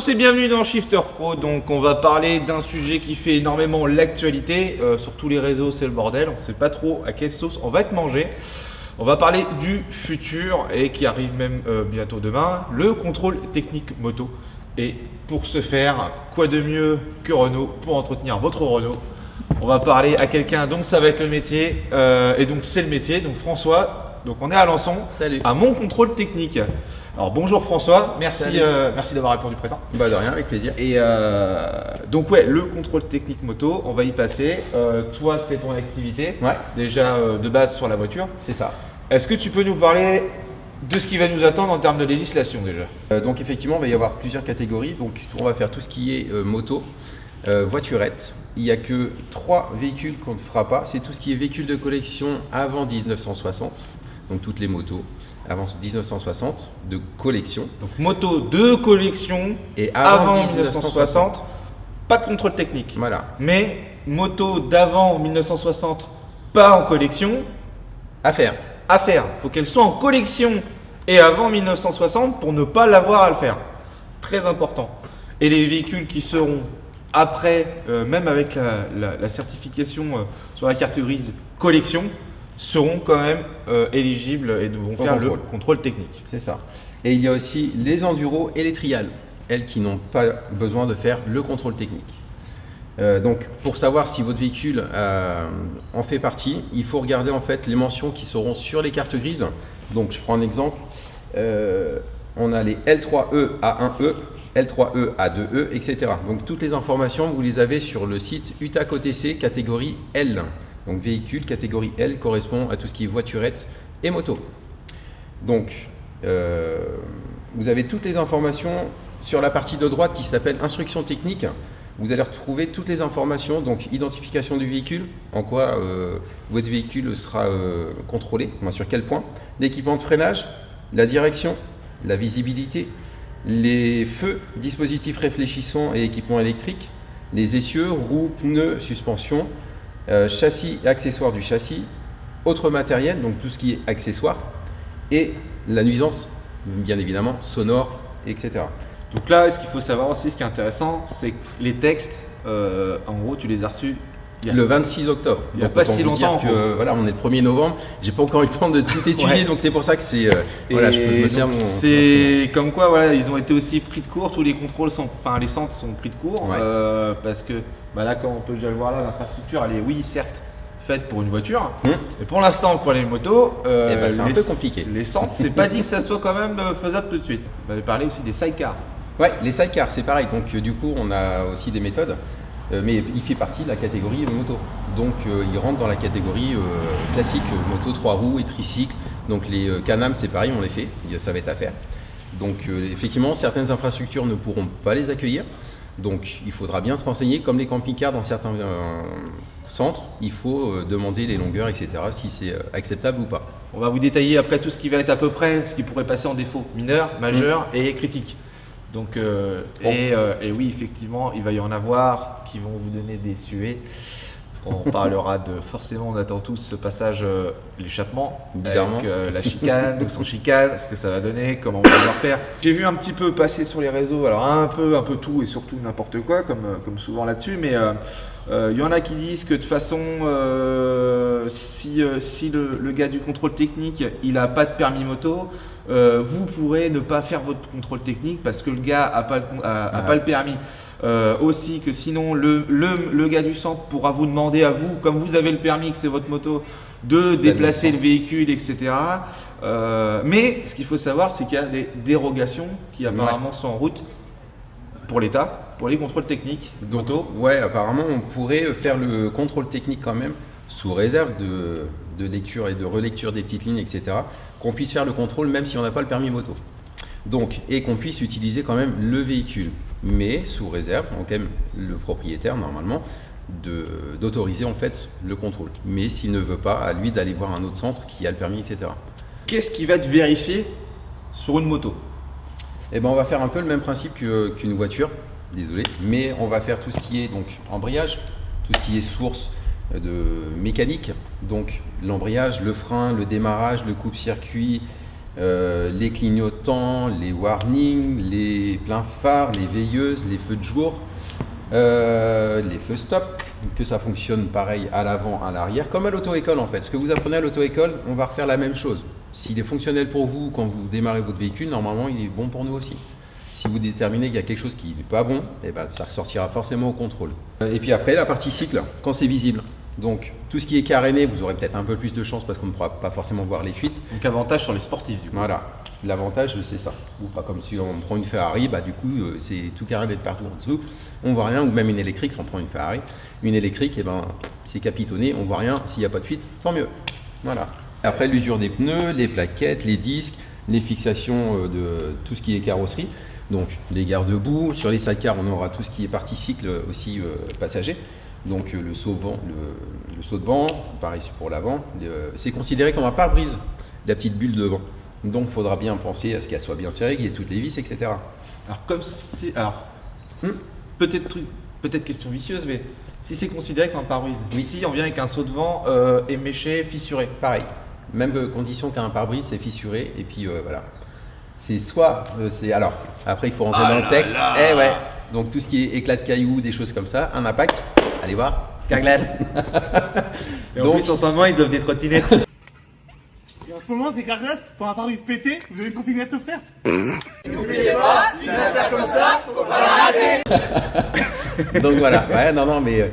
tous et bienvenue dans Shifter Pro. Donc on va parler d'un sujet qui fait énormément l'actualité. Sur tous les réseaux c'est le bordel, on ne sait pas trop à quelle sauce on va être mangé. On va parler du futur et qui arrive même bientôt demain, le contrôle technique moto. Et pour ce faire, quoi de mieux que Renault pour entretenir votre Renault? On va parler à quelqu'un dont ça va être le métier et donc c'est le métier, donc François. Donc on est à Alençon, Salut. à mon contrôle technique. Alors bonjour François, merci d'avoir répondu présent. Bah de rien, avec plaisir. Et donc ouais, le contrôle technique moto, on va y passer. Toi c'est ton activité, Ouais. déjà de base sur la voiture. C'est ça. Est-ce que tu peux nous parler de ce qui va nous attendre en termes de législation déjà? Donc effectivement, il va y avoir plusieurs catégories. Donc on va faire tout ce qui est moto, voiturette. Il n'y a que 3 véhicules qu'on ne fera pas. C'est tout ce qui est véhicule de collection avant 1960. Donc toutes les motos avant 1960 de collection. Donc moto de collection Et avant 1960, pas de contrôle technique. Voilà. Mais moto d'avant 1960, pas en collection, À faire. à faire. Il faut qu'elle soit en collection et avant 1960 pour ne pas l'avoir à le faire. Très important. Et les véhicules qui seront après, même avec la certification sur la carte grise collection, seront quand même éligibles et devront faire le contrôle technique. C'est ça. Et il y a aussi les enduros et les trials, elles qui n'ont pas besoin de faire le contrôle technique. Donc pour savoir si votre véhicule en fait partie, il faut regarder en fait les mentions qui seront sur les cartes grises. Donc je prends un exemple, on a les L3E A1E, L3E A2E, etc. Donc toutes les informations, vous les avez sur le site UTAC OTC catégorie L. Donc véhicule catégorie L correspond à tout ce qui est voiturette et moto. Donc vous avez toutes les informations sur la partie de droite qui s'appelle instruction technique. Vous allez retrouver toutes les informations, donc identification du véhicule, en quoi votre véhicule sera contrôlé, sur quel point, l'équipement de freinage, la direction, la visibilité, les feux, dispositifs réfléchissants et équipements électriques, les essieux, roues, pneus, suspension, châssis et accessoires du châssis, autre matériel, donc tout ce qui est accessoires, et la nuisance, bien évidemment, sonore, etc. Donc là, ce qu'il faut savoir aussi, ce qui est intéressant, c'est que les textes, en gros, tu les as reçus le 26 octobre. Il n'y a pas si longtemps. Voilà, on est le 1er novembre. J'ai pas encore eu le temps de tout étudier, Ouais. donc c'est pour ça que c'est. Voilà, je me sers mon. C'est comme quoi, voilà, ils ont été aussi pris de court. Tous les contrôles sont, enfin, les centres sont pris de court, Ouais. parce que, là, comme on peut déjà le voir là, l'infrastructure, elle est, oui, certes, faite pour une voiture. Et pour l'instant, pour les motos, c'est un peu compliqué. Les centres, c'est pas dit que ça soit quand même faisable tout de suite. On avait parlé aussi des sidecars. Ouais, les sidecars, c'est pareil. Donc du coup, on a aussi des méthodes. Mais il fait partie de la catégorie moto. Donc il rentre dans la catégorie classique, moto 3 roues et tricycle. Donc les Can-Am, c'est pareil, on les fait, ça va être à faire. Donc effectivement, certaines infrastructures ne pourront pas les accueillir. Donc il faudra bien se renseigner, comme les camping-cars dans certains centres, il faut demander les longueurs, etc., si c'est acceptable ou pas. On va vous détailler après tout ce qui va être à peu près, ce qui pourrait passer en défaut, mineur, majeur et critique. Donc, et oui, effectivement, il va y en avoir qui vont vous donner des suées. On parlera de, forcément, on attend tous ce passage, l'échappement, Bizarrement. avec la chicane ou sans chicane, ce que ça va donner, comment on va devoir faire. J'ai vu un petit peu passer sur les réseaux, alors un peu tout et surtout n'importe quoi, comme souvent là-dessus, mais il y en a qui disent que de toute façon, si le gars du contrôle technique, il n'a pas de permis moto, vous pourrez ne pas faire votre contrôle technique parce que le gars n'a pas le permis. Aussi que sinon le gars du centre pourra vous demander à vous, comme vous avez le permis, que c'est votre moto, de déplacer le véhicule, etc. Mais ce qu'il faut savoir, c'est qu'il y a des dérogations qui apparemment sont en route pour l'État, pour les contrôles techniques moto. Ouais, apparemment on pourrait faire le contrôle technique quand même, sous réserve de lecture et de relecture des petites lignes, etc. Qu'on puisse faire le contrôle même si on n'a pas le permis moto. Donc, et qu'on puisse utiliser quand même le véhicule, mais sous réserve, donc quand même le propriétaire normalement, d'autoriser en fait le contrôle. Mais s'il ne veut pas, à lui d'aller voir un autre centre qui a le permis, etc. Qu'est-ce qui va être vérifié sur une moto? Eh ben, on va faire un peu le même principe qu'une voiture, désolé, mais on va faire tout ce qui est donc embrayage, tout ce qui est source de mécanique, donc l'embrayage, le frein, le démarrage, le coupe-circuit, les clignotants, les warnings, les pleins phares, les veilleuses, les feux de jour, les feux stop, que ça fonctionne pareil à l'avant, à l'arrière, comme à l'auto-école en fait. Ce que vous apprenez à l'auto-école, on va refaire la même chose. S'il est fonctionnel pour vous quand vous démarrez votre véhicule, normalement il est bon pour nous aussi. Si vous déterminez qu'il y a quelque chose qui n'est pas bon, eh ben, ça ressortira forcément au contrôle. Et puis après, la partie cycle, quand c'est visible. Donc tout ce qui est caréné, vous aurez peut-être un peu plus de chance parce qu'on ne pourra pas forcément voir les fuites. Donc avantage sur les sportifs du coup. Voilà, l'avantage c'est ça. Ou pas comme si on prend une Ferrari, bah, du coup c'est tout caréné de partout en dessous, on voit rien, ou même une électrique si on prend une Ferrari. Une électrique, eh ben, c'est capitonné, on voit rien, s'il n'y a pas de fuite, tant mieux. Voilà. Après l'usure des pneus, les plaquettes, les disques, les fixations de tout ce qui est carrosserie. Donc les garde-boue, sur les sidecars on aura tout ce qui est partie cycle aussi passager. Donc le saut de vent, pareil pour l'avant, c'est considéré comme un pare-brise, la petite bulle devant. Donc il faudra bien penser à ce qu'elle soit bien serrée, qu'il y ait toutes les vis, etc. Alors comme c'est... Alors, peut-être question vicieuse, mais si c'est considéré comme un pare-brise, oui. Si on vient avec un saut de vent éméché, fissuré. Pareil, même condition qu'un pare-brise, c'est fissuré, et puis voilà. C'est soit, alors, après il faut rentrer dans le texte, ouais, donc tout ce qui est éclat de cailloux, des choses comme ça, un impact, allez voir. Carglass. Et donc, en plus en ce moment ils doivent des trottinettes. Et en ce moment, c'est Carglass, pour un pare-brise pété, vous avez une trottinette offerte. N'oubliez pas, une affaire comme ça, faut pas la rater. Donc voilà, ouais, non, mais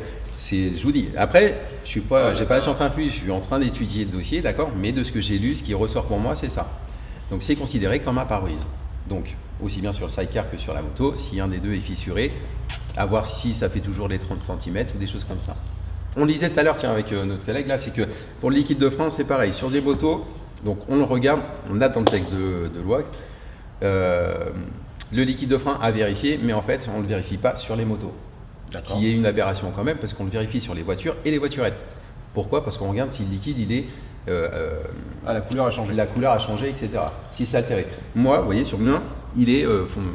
je vous dis, après, j'ai pas la science infuse, je suis en train d'étudier le dossier, d'accord, mais de ce que j'ai lu, ce qui ressort pour moi, c'est ça. Donc c'est considéré comme un pare-brise. Donc aussi bien sur le sidecar que sur la moto, si un des deux est fissuré, à voir si ça fait toujours les 30 cm ou des choses comme ça. On le disait tout à l'heure, tiens, avec notre collègue là, c'est que pour le liquide de frein, c'est pareil. Sur des motos, donc on le regarde, on a dans le texte de loi le liquide de frein à vérifier, mais en fait, on ne le vérifie pas sur les motos. Ce qui est une aberration quand même, parce qu'on le vérifie sur les voitures et les voiturettes. Pourquoi? Parce qu'on regarde si le liquide, il est... la couleur a changé. La couleur a changé, etc. Si c'est altéré. Moi, vous voyez, sur le mien, il est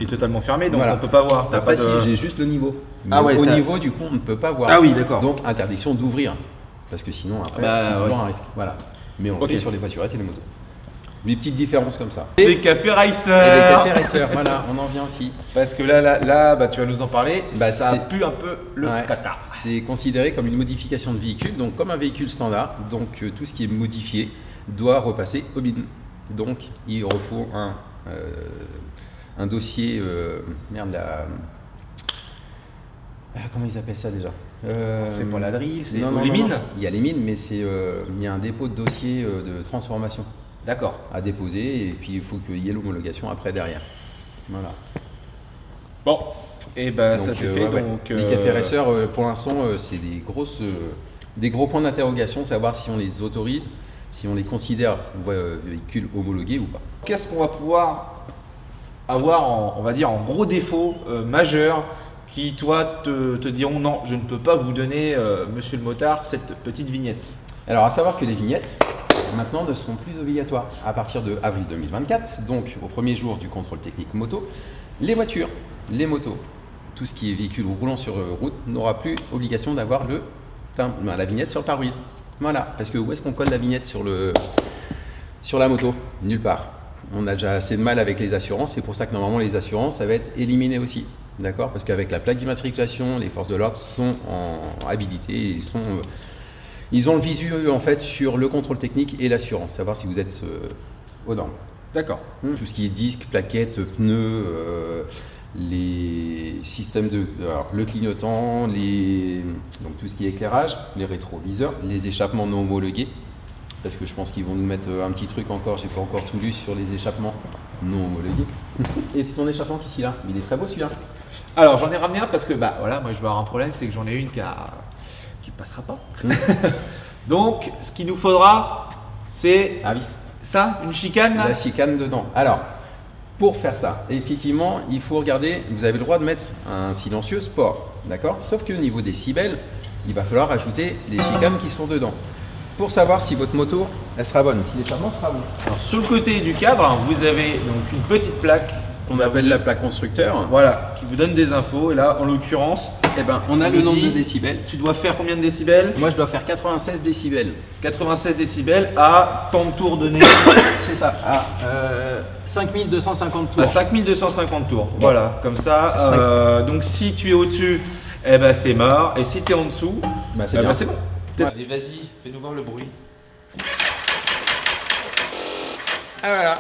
totalement fermé, donc voilà. on ne peut pas voir. Après, si j'ai juste le niveau. Mais Ah ouais, au niveau, du coup, on ne peut pas voir. Ah oui, d'accord. Donc, interdiction d'ouvrir. Parce que sinon, après, c'est toujours un risque. Voilà. Mais on le fait sur les voiturettes et les motos. Des petites différences comme ça. Des cafés racer. Et les cafés racers, voilà, on en vient aussi. Parce que là bah, tu vas nous en parler, Bah, ça pue un peu le caca. C'est considéré comme une modification de véhicule, donc comme un véhicule standard. Donc tout ce qui est modifié doit repasser au bin. Donc il refaut un dossier, comment ils appellent ça déjà? C'est pas la drill, c'est non, les mines. Il y a les mines, mais il y a un dépôt de dossier de transformation. D'accord. À déposer, et puis il faut qu'il y ait l'homologation après derrière. Voilà. Bon, et bah Donc, ça c'est fait. ouais. Donc, Les cafés racers, pour l'instant, c'est des gros points d'interrogation, savoir si on les autorise, si on les considère véhicules homologués ou pas. Qu'est-ce qu'on va pouvoir avoir, on va dire, en gros défaut majeur qui, toi, te diront non, je ne peux pas vous donner, monsieur le motard, cette petite vignette? Alors, à savoir que les vignettes, maintenant, ne seront plus obligatoires à partir de avril 2024, donc au premier jour du contrôle technique moto. Les voitures, les motos, tout ce qui est véhicule roulant sur route n'aura plus obligation d'avoir la vignette sur le pare-brise. Voilà, parce que où est-ce qu'on colle la vignette sur la moto? Nulle part. On a déjà assez de mal avec les assurances, c'est pour ça que normalement les assurances, ça va être éliminé aussi. D'accord? Parce qu'avec la plaque d'immatriculation, les forces de l'ordre sont habilitées, ils ont le visu en fait sur le contrôle technique et l'assurance, savoir si vous êtes aux normes. D'accord. Tout ce qui est disques, plaquettes, pneus, les systèmes le clignotant, donc tout ce qui est éclairage, les rétroviseurs, les échappements non homologués, parce que je pense qu'ils vont nous mettre un petit truc encore, j'ai pas encore tout lu sur les échappements non homologués. Et son échappement qui ici là, il est très beau celui-là. Alors j'en ai ramené un parce que bah voilà, moi je vais avoir un problème, c'est que j'en ai une qui passera pas. Donc ce qu'il nous faudra, c'est ça, une chicane là. La chicane dedans. Alors, pour faire ça, effectivement, il faut regarder, vous avez le droit de mettre un silencieux sport, d'accord? Sauf qu'au niveau des décibels, il va falloir ajouter les chicanes qui sont dedans. Pour savoir si votre moto, elle sera bonne, si l'échappement sera bon. Alors, sur le côté du cadre, vous avez donc une petite plaque qu'on appelle la plaque constructeur. Voilà, qui vous donne des infos. Et là, en l'occurrence, Eh ben, on a on le nous nombre dit- de décibels. tu dois faire combien de décibels? Moi, je dois faire 96 décibels. 96 décibels à tant de tours donnés, C'est ça, à 5250 tours. à 5250 tours. Voilà, comme ça. Cinq. Donc si tu es au-dessus, eh ben c'est mort. Et si tu es en dessous, Bah, c'est eh bien. ben, c'est bon. Allez, vas-y, fais-nous voir le bruit. Ah, voilà.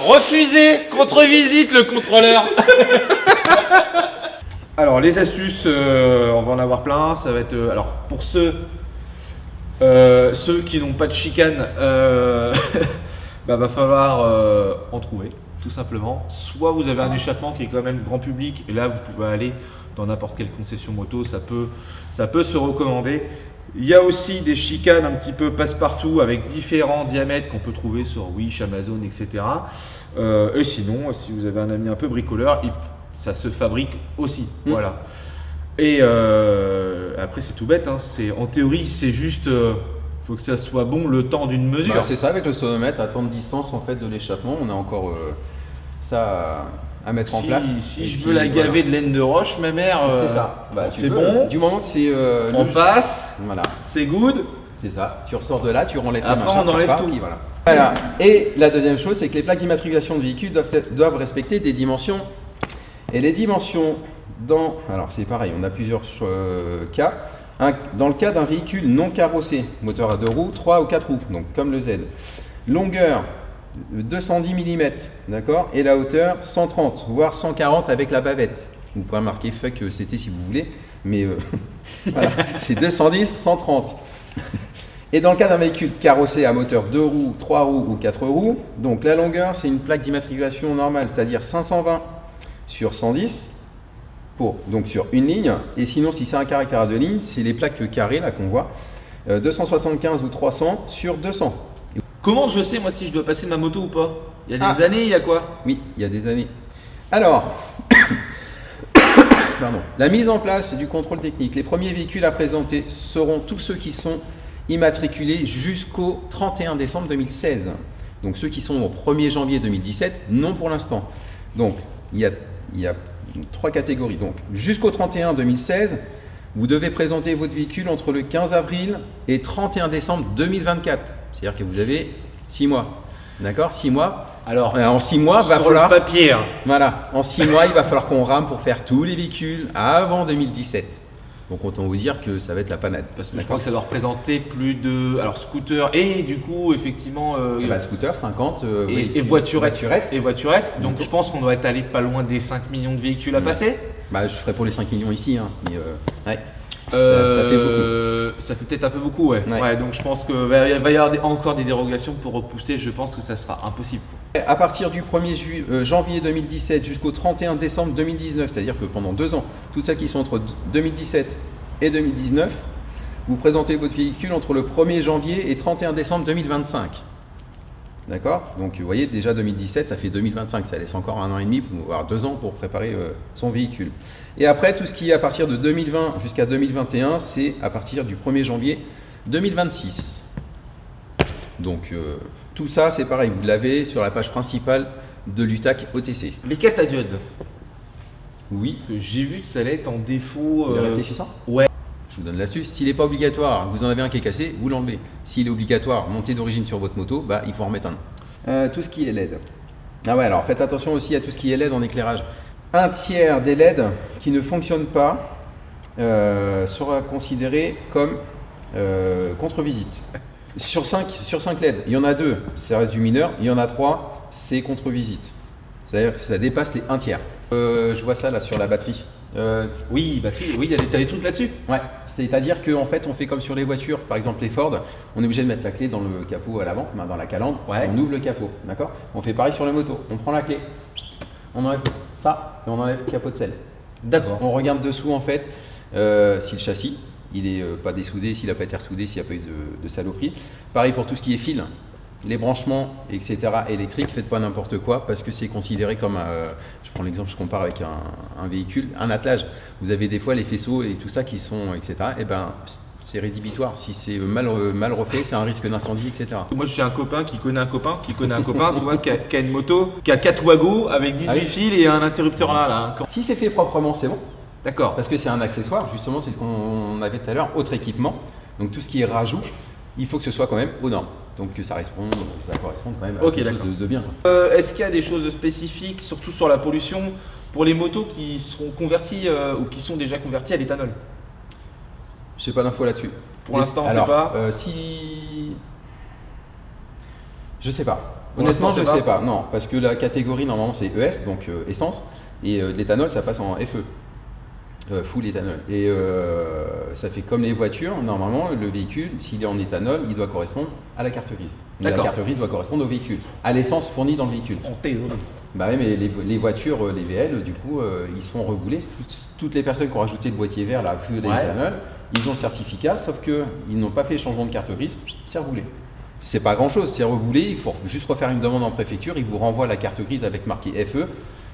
Refusé, contre-visite le contrôleur. Alors les astuces, on va en avoir plein. Ça va être alors pour ceux qui n'ont pas de chicane, bah, va falloir en trouver tout simplement. Soit vous avez un échappement qui est quand même grand public et là vous pouvez aller dans n'importe quelle concession moto, ça peut se recommander. Il y a aussi des chicanes un petit peu passe-partout avec différents diamètres qu'on peut trouver sur Wish, Amazon, etc. Et sinon, si vous avez un ami un peu bricoleur, ça se fabrique aussi. Voilà. Et après, c'est tout bête. Hein. En théorie, c'est juste, faut que ça soit bon le temps d'une mesure. Bah, c'est ça, avec le sonomètre, à temps de distance en fait de l'échappement, on a encore ça à mettre en place. Si Et je puis, veux la voilà. gaver de laine de roche, ma mère, C'est ça. Bah, tu c'est peux. bon. Du moment que c'est On le- passe, Voilà, c'est good. c'est ça. Tu ressors de là, tu enlèves tes Après, machins, on tu enlève repars, tout. puis voilà. Voilà. Et la deuxième chose, c'est que les plaques d'immatriculation de véhicules doivent respecter des dimensions. Et les dimensions alors c'est pareil, on a plusieurs cas. Dans le cas d'un véhicule non carrossé, moteur à 2 roues, 3 ou 4 roues, donc comme le Z. Longueur 210 mm, d'accord, et la hauteur 130, voire 140 avec la bavette. Vous pouvez marquer fuck CT si vous voulez, mais voilà, c'est 210, 130. Et dans le cas d'un véhicule carrossé à moteur 2 roues, 3 roues ou 4 roues, donc la longueur c'est une plaque d'immatriculation normale, c'est-à-dire 520 sur 110, donc sur une ligne, et sinon si c'est un caractère à 2 lignes, c'est les plaques carrées là qu'on voit, 275 ou 300 sur 200. Comment je sais moi si je dois passer ma moto ou pas? Il y a des Ah. années, il y a quoi? Oui, il y a des années. Alors, pardon. La mise en place du contrôle technique. Les premiers véhicules à présenter seront tous ceux qui sont immatriculés jusqu'au 31 décembre 2016. Donc ceux qui sont au 1er janvier 2017, non pour l'instant. Donc il y a 3 catégories. Donc jusqu'au 31 2016, vous devez présenter votre véhicule entre le 15 avril et 31 décembre 2024. C'est-à-dire que vous avez 6 mois. D'accord? 6 mois. Alors, En 6 mois, va sur falloir. le papier, hein. Voilà, en 6 mois, il va falloir qu'on rame pour faire tous les véhicules avant 2017. Donc autant vous dire que ça va être la panade. Parce que je crois que ça doit représenter plus de. Alors, scooter et du coup, effectivement. Scooter, 50. et voiturette. Voiturette. Et voiturette. Donc, Moto. je pense qu'on doit être allé pas loin des 5 millions de véhicules à Ouais. passer. Bah, je ferai pour les 5 millions ici. Hein, mais ouais. Ça fait beaucoup. Ça fait peut-être un peu beaucoup, ouais. Ouais. Ouais, donc, je pense qu'il va y avoir encore des dérogations pour repousser. Je pense que ça sera impossible. À partir du 1er janvier 2017 jusqu'au 31 décembre 2019, c'est-à-dire que pendant 2 ans, toutes celles qui sont entre 2017 et 2019, vous présentez votre véhicule entre le 1er janvier et 31 décembre 2025. D'accord? Donc vous voyez, déjà 2017, ça fait 2025, ça laisse encore 1 an et demi, voire 2 ans pour préparer son véhicule. Et après, tout ce qui est à partir de 2020 jusqu'à 2021, c'est à partir du 1er janvier 2026. Donc tout ça, c'est pareil, vous l'avez sur la page principale de l'UTAC OTC. Les catadiodes. Oui, Parce que j'ai vu que ça allait être en défaut. vous réfléchissant. Ouais. Je vous donne l'astuce. S'il n'est pas obligatoire, vous en avez un qui est cassé, vous l'enlevez. S'il est obligatoire, montée d'origine sur votre moto, bah, il faut en remettre un. Tout ce qui est LED. Ah ouais, alors faites attention aussi à tout ce qui est LED en éclairage. Un tiers des LED qui ne fonctionnent pas sera considéré comme contre-visite. Sur 5 LED, il y en a 2, ça reste du mineur. Il y en a 3, c'est contre-visite. C'est-à-dire que ça dépasse les 1 tiers. Je vois ça là sur la batterie. Oui, batterie. Oui, t'as des trucs là-dessus. Ouais, c'est-à-dire qu'en fait, on fait comme sur les voitures, par exemple les Ford, on est obligé de mettre la clé dans le capot à l'avant, dans la calandre, Ouais. on ouvre le capot, d'accord? On fait pareil sur les motos, on prend la clé, on enlève ça et on enlève le capot de selle. D'accord. On regarde dessous en fait si le châssis, il est pas dessoudé, s'il n'a pas été ressoudé, s'il n'y a pas eu de saloperie. Pareil pour tout ce qui est fil, les branchements, etc. électriques, faites pas n'importe quoi parce que c'est considéré comme, je prends l'exemple, je compare avec un véhicule, un attelage. Vous avez des fois les faisceaux et tout ça qui sont, etc. Et ben c'est rédhibitoire. Si c'est mal refait, c'est un risque d'incendie, etc. Moi, j'ai un copain qui connaît un copain qui connaît un copain, tu vois, qui a une moto, qui a 4 wagos avec 18 fils et un interrupteur là. Si c'est fait proprement, c'est bon. D'accord. Parce que c'est un accessoire, justement, c'est ce qu'on avait tout à l'heure, autre équipement. Donc tout ce qui est rajout, il faut que ce soit quand même aux normes. Donc que ça corresponde quand même à quelque chose de bien. Est-ce qu'il y a des choses spécifiques, surtout sur la pollution, pour les motos qui seront converties ou qui sont déjà converties à l'éthanol? Je sais pas d'infos là-dessus. Pour l'instant, on ne sait pas. Je sais pas. Honnêtement, je ne sais pas. Non, parce que la catégorie normalement c'est ES, donc essence, et l'éthanol ça passe en FE. Full éthanol. Et ça fait comme les voitures, normalement le véhicule, s'il est en éthanol, il doit correspondre à la carte grise. La carte grise doit correspondre au véhicule, à l'essence fournie dans le véhicule. En théorie. Bah oui, mais les voitures, les VL, du coup, ils sont reboulés. Toutes les personnes qui ont rajouté le boîtier vert, la fuel éthanol, ils ont le certificat, sauf qu'ils n'ont pas fait changement de carte grise, c'est reboulé. C'est pas grand chose, c'est reboulé, il faut juste refaire une demande en préfecture, ils vous renvoient la carte grise avec marqué FE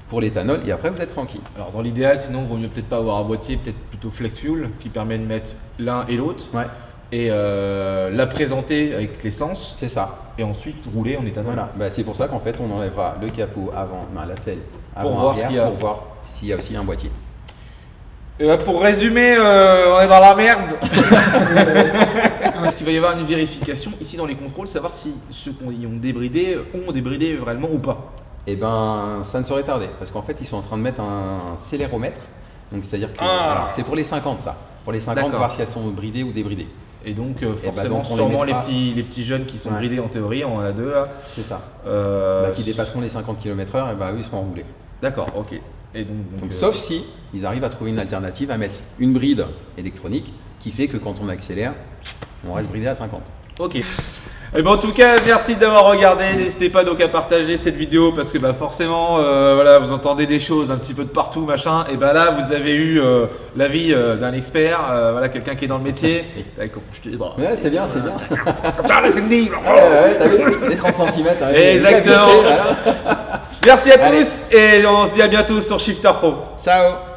pour l'éthanol et après vous êtes tranquille. Alors dans l'idéal, sinon, il vaut mieux peut-être pas avoir un boîtier, peut-être plutôt flex fuel qui permet de mettre l'un et l'autre. Ouais. Et la présenter avec l'essence. C'est ça. Et ensuite rouler en éthanol. Voilà. Bah, c'est pour ça qu'en fait on enlèvera le capot avant, la selle avant pour voir arrière, pour voir s'il y a aussi un boîtier. Et bah pour résumer, on est dans la merde. Est-ce qu'il va y avoir une vérification ici dans les contrôles, savoir si ceux qui ont débridé vraiment ou pas? Eh ben, ça ne saurait tarder, parce qu'en fait, ils sont en train de mettre un céléromètre. Donc, c'est-à-dire que alors, c'est pour les 50, ça. Pour les 50, voir si elles sont bridées ou débridées. Et donc, forcément, donc, on sûrement les les petits jeunes qui sont bridés en théorie, on en a deux là. C'est ça. Qui dépasseront les 50 km/h, et bah, eux, ils seront enroulés. D'accord, ok. Et donc, sauf si ils arrivent à trouver une alternative à mettre une bride électronique qui fait que quand on accélère, on reste bridé à 50. Ok. Et ben en tout cas, merci d'avoir regardé. N'hésitez pas donc à partager cette vidéo parce que bah forcément, voilà, vous entendez des choses un petit peu de partout, machin. Et bah là, vous avez eu l'avis d'un expert, voilà, quelqu'un qui est dans le métier. Ouais, c'est bien, c'est bien. Là, c'est me dit. T'as vu les 30 cm. Exactement. Merci à tous et on se dit à bientôt sur Shifter Pro. Ciao.